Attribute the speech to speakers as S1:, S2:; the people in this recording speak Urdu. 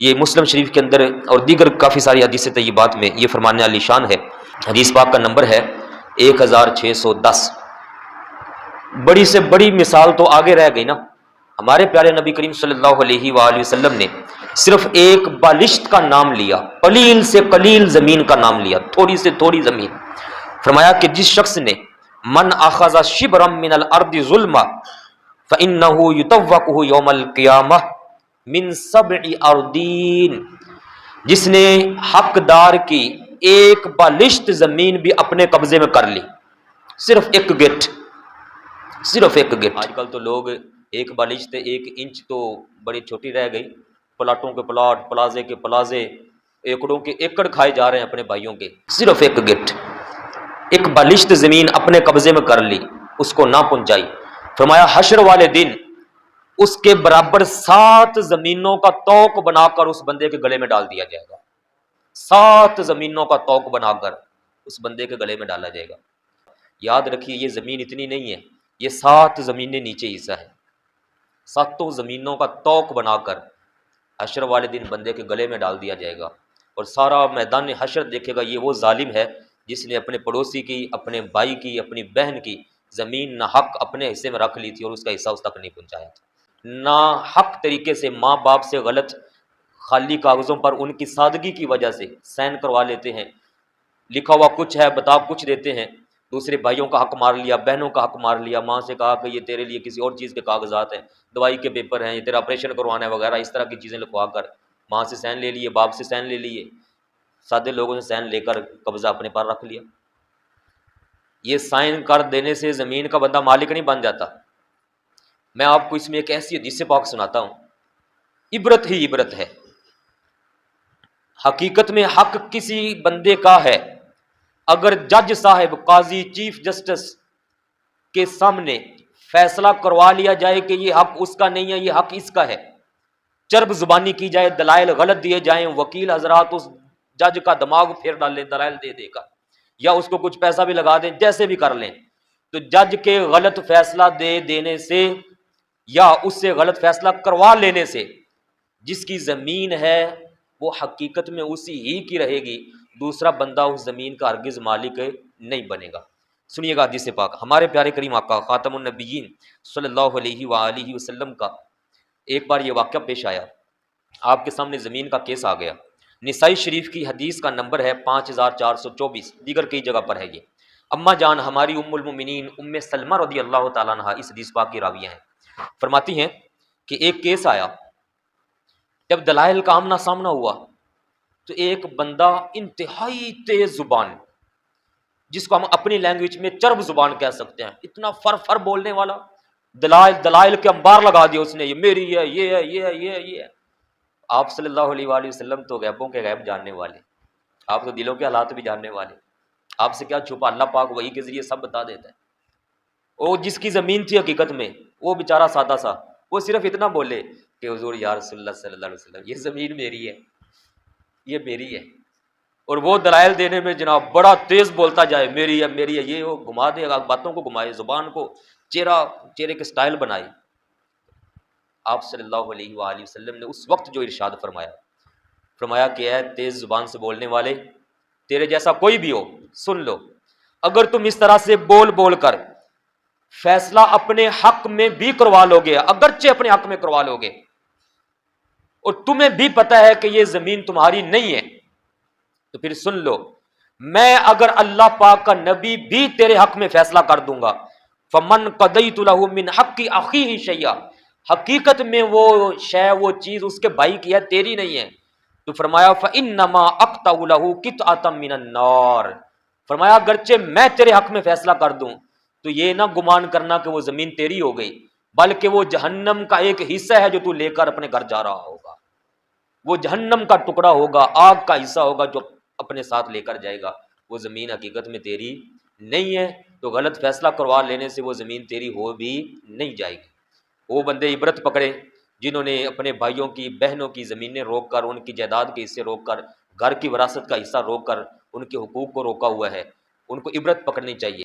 S1: یہ مسلم شریف کے اندر اور دیگر کافی ساری حدیث طیبات میں یہ فرمانے علی شان ہے۔ حدیث پاک کا نمبر ہے 1610۔ بڑی سے بڑی مثال تو آگے رہ گئی نا۔ ہمارے پیارے نبی کریم صلی اللہ علیہ وآلہ وسلم نے صرف ایک بالشت کا نام لیا، قلیل سے قلیل زمین کا نام لیا، تھوڑی سے تھوڑی زمین۔ فرمایا کہ جس شخص نے من اخذ شبرا من الارض ظلما فانه يطوقه يوم القیامہ من 7 اردین، جس نے حقدار کی ایک بالشت زمین بھی اپنے قبضے میں کر لی، صرف ایک گٹ، صرف ایک گٹ۔ آج کل تو لوگ ایک بالشت 1 انچ تو بڑی چھوٹی رہ گئی، پلاٹوں کے پلاٹ، پلازے کے پلازے، ایکڑوں کے ایکڑ کھائے جا رہے ہیں اپنے بھائیوں کے، صرف ایک گٹ، ایک بالشت زمین اپنے قبضے میں کر لی، اس کو نہ پہنچائی۔ فرمایا حشر والے دن اس کے برابر 7 زمینوں کا طوق بنا کر اس بندے کے گلے میں ڈال دیا جائے گا، 7 زمینوں کا طوق بنا کر اس بندے کے گلے میں ڈالا جائے گا۔ یاد رکھیے یہ زمین اتنی نہیں ہے، یہ 7 زمینیں نیچے حصہ ہے، 7 زمینوں کا طوق بنا کر حشر والے دن بندے کے گلے میں ڈال دیا جائے گا، اور سارا میدان حشر دیکھے گا یہ وہ ظالم ہے جس نے اپنے پڑوسی کی، اپنے بھائی کی، اپنی بہن کی زمین نہ حق اپنے حصے میں رکھ لی تھی اور اس کا حصہ اس تک نہیں پہنچایا تھا۔ نہ حق طریقے سے ماں باپ سے غلط خالی کاغذوں پر ان کی سادگی کی وجہ سے سائن کروا لیتے ہیں، لکھا ہوا کچھ ہے بتا کچھ دیتے ہیں، دوسرے بھائیوں کا حق مار لیا، بہنوں کا حق مار لیا، ماں سے کہا کہ یہ تیرے لیے کسی اور چیز کے کاغذات ہیں، دوائی کے پیپر ہیں، یہ تیرا آپریشن کروانا ہے وغیرہ، اس طرح کی چیزیں لکھوا کر ماں سے سائن لے لیے، باپ سے سائن لے لیے، سادے لوگوں سے سائن لے کر قبضہ اپنے پر رکھ لیا۔ یہ سائن کر دینے سے زمین کا بندہ مالک نہیں بن جاتا۔ میں آپ کو اس میں ایک ایسی حدیث پاک سناتا ہوں، عبرت ہی عبرت ہے۔ حقیقت میں حق کسی بندے کا ہے، اگر جج صاحب، قاضی، چیف جسٹس کے سامنے فیصلہ کروا لیا جائے کہ یہ حق اس کا نہیں ہے، یہ حق اس کا ہے، چرب زبانی کی جائے، دلائل غلط دیے جائیں، وکیل حضرات اس جج کا دماغ پھیر ڈالیں دلائل دے دے کر، یا اس کو کچھ پیسہ بھی لگا دیں، جیسے بھی کر لیں، تو جج کے غلط فیصلہ دے دینے سے یا اس سے غلط فیصلہ کروا لینے سے جس کی زمین ہے وہ حقیقت میں اسی ہی کی رہے گی، دوسرا بندہ اس زمین کا ہرگز مالک نہیں بنے گا۔ سنیے گا حدیث پاک، ہمارے پیارے کریم آقا خاتم النبیین صلی اللہ علیہ وآلہ وسلم کا ایک بار یہ واقعہ پیش آیا، آپ کے سامنے زمین کا کیس آ گیا۔ نسائی شریف کی حدیث کا نمبر ہے 5424، دیگر کئی جگہ پر ہے یہ۔ اماں جان ہماری ام المؤمنین ام سلمہ رضی اللہ تعالیٰ عنہا اس حدیث پاک کی راویہ ہیں، فرماتی ہیں کہ ایک کیس آیا، جب دلائل کا آمنا سامنا ہوا تو ایک بندہ انتہائی تیز زبان، جس کو ہم اپنی لینگویج میں چرب زبان کہہ سکتے ہیں، اتنا فر فر بولنے والا، دلائل کے انبار لگا دیا اس نے، یہ میری ہے، یہ ہے، یہ ہے، یہ ہے، یہ ہے۔ آپ صلی اللہ علیہ وآلہ وسلم تو غیبوں کے غیب جاننے والے، آپ تو دلوں کے حالات بھی جاننے والے، آپ سے کیا چھپا، اللہ پاک وحی کے ذریعے سب بتا دیتا ہے۔ وہ جس کی زمین تھی حقیقت میں، وہ بیچارہ سادہ سا، وہ صرف اتنا بولے کہ حضور یا رسول اللہ صلی اللہ علیہ وسلم یہ زمین میری ہے، یہ میری ہے، اور وہ دلائل دینے میں جناب بڑا تیز بولتا جائے، میری ہے، میری ہے، یہ وہ گھما دے گا، باتوں کو گھمائے، زبان کو چہرے کے سٹائل بنائے۔ آپ صلی اللہ علیہ وآلہ وسلم نے اس وقت جو ارشاد فرمایا کہ اے تیز زبان سے بولنے والے، تیرے جیسا کوئی بھی ہو سن لو، اگر تم اس طرح سے بول کر فیصلہ اپنے حق میں بھی کروا لو گے، اگرچہ اپنے حق میں کروا لو گے، اور تمہیں بھی پتہ ہے کہ یہ زمین تمہاری نہیں ہے، تو پھر سن لو، میں اگر اللہ پاک کا نبی بھی تیرے حق میں فیصلہ کر دوں گا، فمن قضیت له من حق اخیہ شیئا، حقیقت میں وہ شے، وہ چیز اس کے بھائی کی ہے، تیری نہیں ہے، تو فرمایا فانما اقطع له قطعۃ من النار، فرمایا اگرچہ میں تیرے حق میں فیصلہ کر دوں تو یہ نہ گمان کرنا کہ وہ زمین تیری ہو گئی، بلکہ وہ جہنم کا ایک حصہ ہے جو تو لے کر اپنے گھر جا رہا ہوگا، وہ جہنم کا ٹکڑا ہوگا، آگ کا حصہ ہوگا جو اپنے ساتھ لے کر جائے گا، وہ زمین حقیقت میں تیری نہیں ہے، تو غلط فیصلہ کروا لینے سے وہ زمین تیری ہو بھی نہیں جائے گی۔ وہ بندے عبرت پکڑے جنہوں نے اپنے بھائیوں کی، بہنوں کی زمینیں روک کر، ان کی جائیداد کے حصے روک کر، گھر کی وراثت کا حصہ روک کر ان کے حقوق کو روکا ہوا ہے، ان کو عبرت پکڑنی چاہیے۔